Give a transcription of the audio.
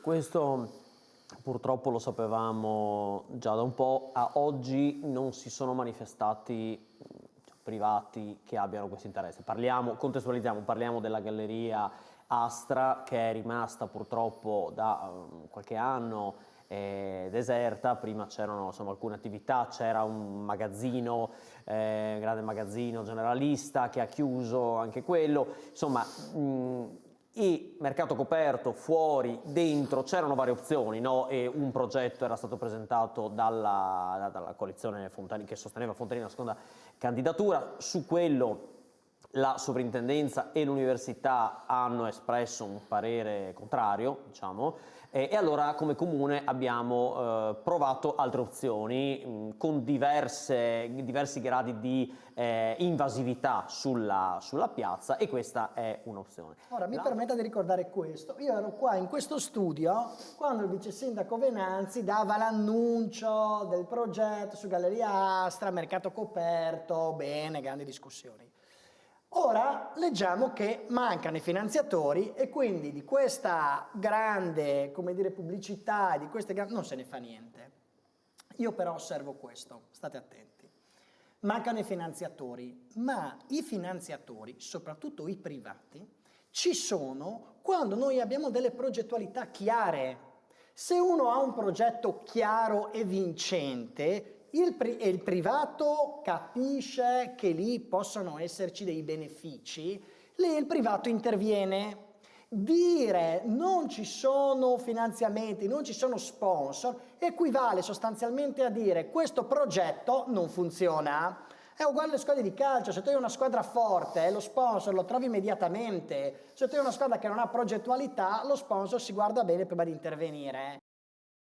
questo purtroppo lo sapevamo già da un po', a oggi non si sono manifestati privati che abbiano questo interesse. Contestualizziamo, parliamo della galleria Astra che è rimasta purtroppo da qualche anno deserta. Prima c'erano alcune attività, c'era un magazzino, un grande magazzino generalista che ha chiuso anche quello, insomma. E mercato coperto, fuori, dentro, c'erano varie opzioni, no? E un progetto era stato presentato dalla coalizione Fontanini, che sosteneva Fontanini la seconda candidatura. Su quello la sovrintendenza e l'università hanno espresso un parere contrario, diciamo, e allora come comune abbiamo provato altre opzioni con diversi gradi di invasività sulla piazza, e questa è un'opzione. Ora mi permetta di ricordare questo: io ero qua in questo studio quando il vice sindaco Venanzi dava l'annuncio del progetto su Galleria Astra, mercato coperto, bene, grandi discussioni. Ora leggiamo che mancano i finanziatori e quindi di questa grande, come dire, pubblicità, non se ne fa niente. Io però osservo questo, state attenti. Mancano i finanziatori, ma i finanziatori, soprattutto i privati, ci sono quando noi abbiamo delle progettualità chiare. Se uno ha un progetto chiaro e vincente, il privato capisce che lì possono esserci dei benefici, lì il privato interviene. Dire non ci sono finanziamenti, non ci sono sponsor, equivale sostanzialmente a dire questo progetto non funziona. È uguale alle squadre di calcio: se tu hai una squadra forte, lo sponsor lo trovi immediatamente; se tu hai una squadra che non ha progettualità, lo sponsor si guarda bene prima di intervenire.